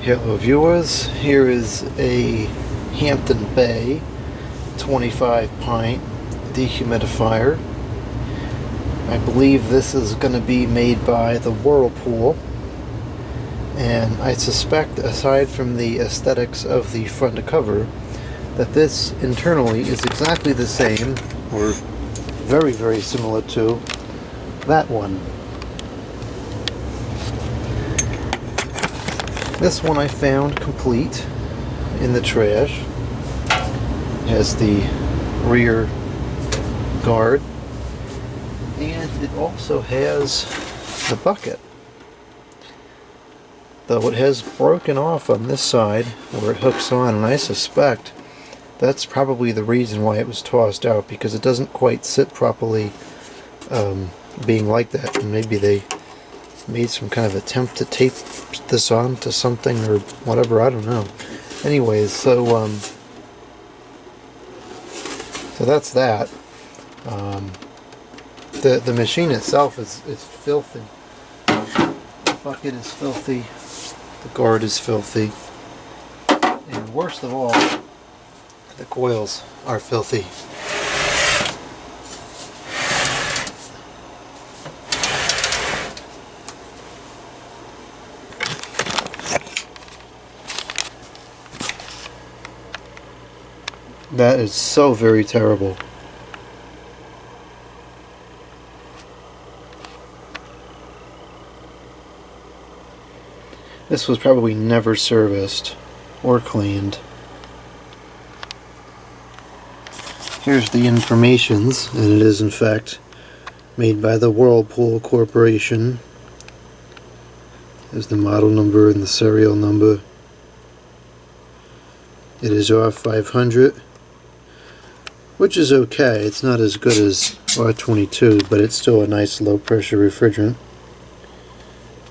Hello viewers, here is a Hampton Bay 25 pint dehumidifier. I believe this is going to be made by the Whirlpool, and I suspect, aside from the aesthetics of the front cover, that this internally is exactly the same or very, very similar to that one. This one I found complete in the trash. It has the rear guard, and it also has the bucket, though it has broken off on this side where it hooks on, and I suspect that's probably the reason why it was tossed out, because it doesn't quite sit properly being like that, and maybe they made some kind of attempt to tape this on to something or whatever, I don't know. Anyways, so that's that. The machine itself is filthy. The bucket is filthy. The guard is filthy. And worst of all, the coils are filthy. That is so very terrible. This was probably never serviced or cleaned. Here's the informations, and it is in fact made by the Whirlpool Corporation. There's the model number and the serial number. It is R500. Which is okay. It's not as good as R22, but it's still a nice low pressure refrigerant.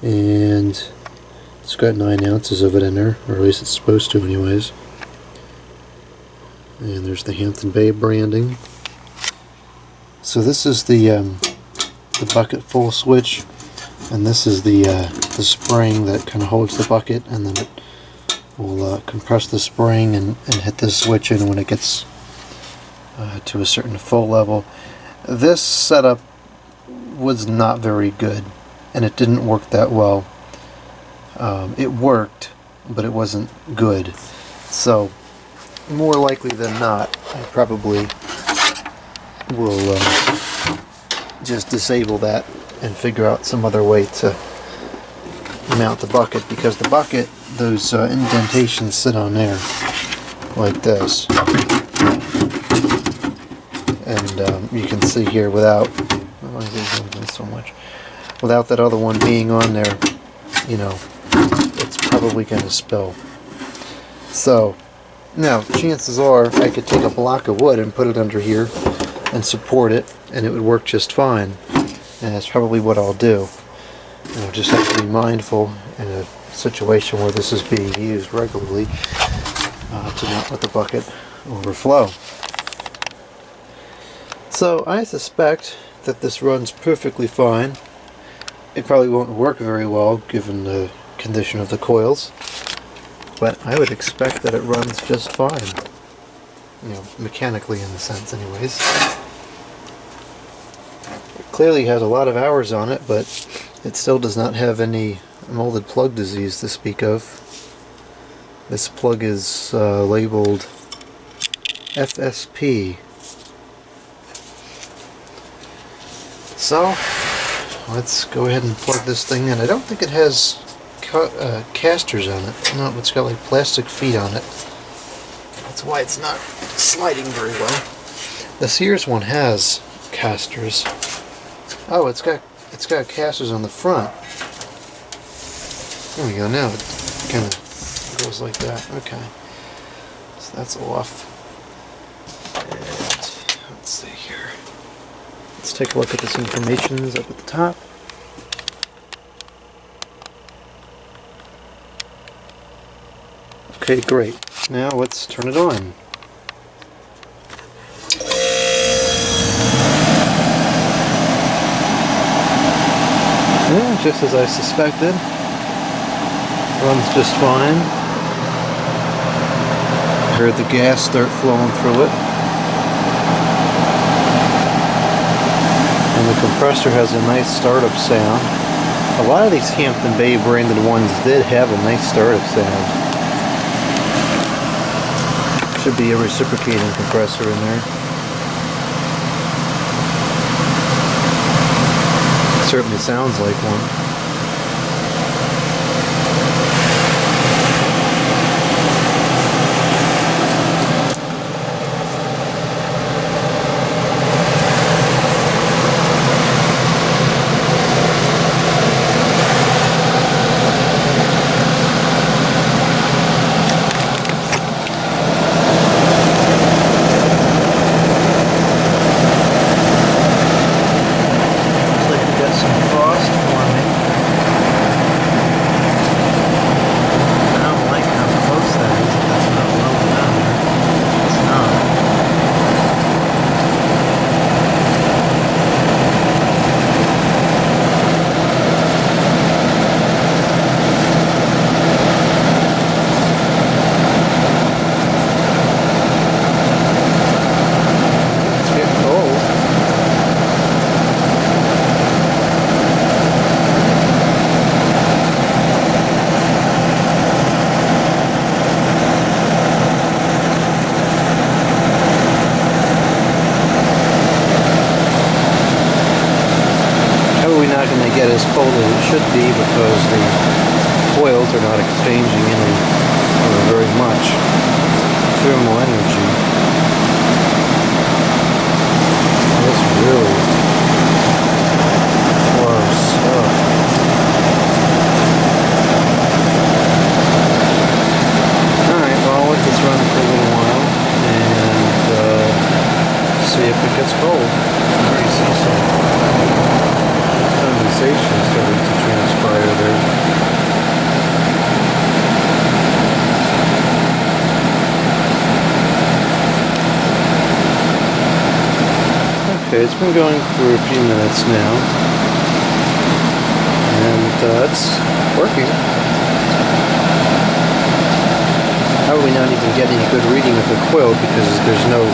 And it's got 9 ounces of it in there, or at least it's supposed to anyways. And there's the Hampton Bay branding. So this is the bucket full switch, and this is the spring that kind of holds the bucket, and then it will compress the spring and hit this switch in when it gets to a certain full level. This setup was not very good, and it didn't work that well. It worked, but it wasn't good. So more likely than not, I probably will just disable that and figure out some other way to mount the bucket, because the bucket, those indentations sit on there like this. And you can see here, without so much, without that other one being on there, you know, it's probably going to spill. So now chances are I could take a block of wood and put it under here and support it, and it would work just fine. And that's probably what I'll do. And I'll just have to be mindful in a situation where this is being used regularly to not let the bucket overflow. So I suspect that this runs perfectly fine. It probably won't work very well given the condition of the coils, but I would expect that it runs just fine. You know, mechanically in the sense anyways. It clearly has a lot of hours on it, but it still does not have any molded plug disease to speak of. This plug is labeled FSP. So let's go ahead and plug this thing in. I don't think it has casters on it. No, it's got like plastic feet on it. That's why it's not sliding very well. The Sears one has casters. Oh, it's got casters on the front. There we go. Now it kind of goes like that. Okay, so that's off. And let's see here. Let's take a look at this information up at the top. Okay, great. Now let's turn it on. Yeah, just as I suspected. Runs just fine. Heard the gas start flowing through it. And the compressor has a nice startup sound. A lot of these Hampton Bay branded ones did have a nice startup sound. Should be a reciprocating compressor in there. Certainly sounds like one. Get as cold as it should be because the coils are not exchanging any very much thermal energy. That's really close stuff. Alright, well, I'll let this run for a little while and see if it gets cold. I already see some condensation starting to transpire there. Okay, it's been going for a few minutes now, and it's working. How are we not even getting a good reading of the coil because there's no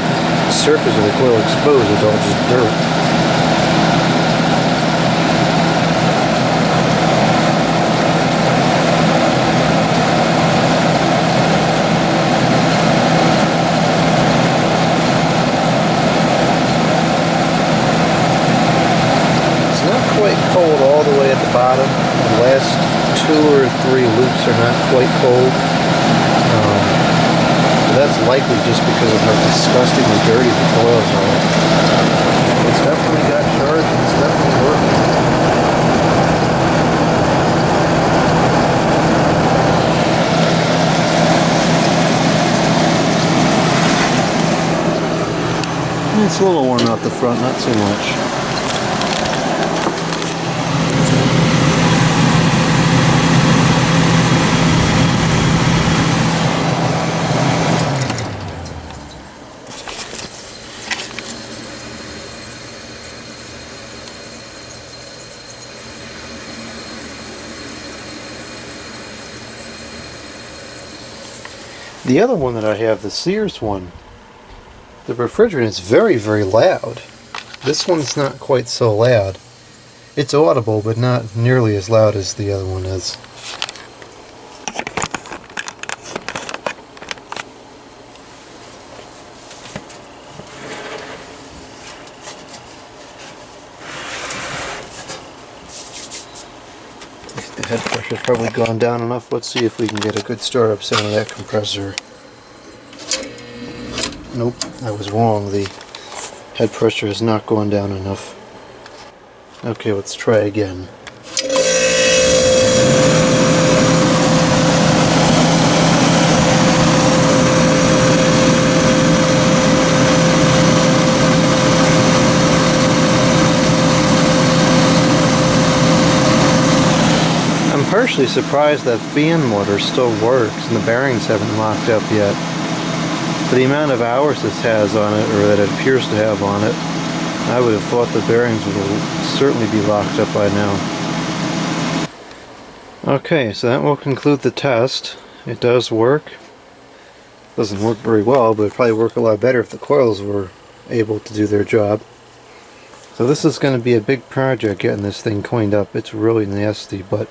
surface of the coil exposed, it's all just dirt. Cold all the way at the bottom. The last 2 or 3 loops are not quite cold. That's likely just because of how disgustingly dirty the coils are. It's definitely got shards and it's definitely working. It's a little warm out the front, not too much. The other one that I have, the Sears one, the refrigerant is very, very loud. This one's not quite so loud. It's audible, but not nearly as loud as the other one is. The head pressure's probably gone down enough. Let's see if we can get a good startup sound of that compressor. Nope, I was wrong. The head pressure is not going down enough. Okay, let's try again. I'm partially surprised that fan motor still works and the bearings haven't locked up yet. For the amount of hours this has on it, or that it appears to have on it, I would have thought the bearings would certainly be locked up by now. Okay, so that will conclude the test. It does work. Doesn't work very well, but it'd probably work a lot better if the coils were able to do their job. So this is going to be a big project, getting this thing cleaned up. It's really nasty, but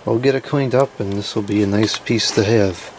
I'll get it cleaned up and this will be a nice piece to have.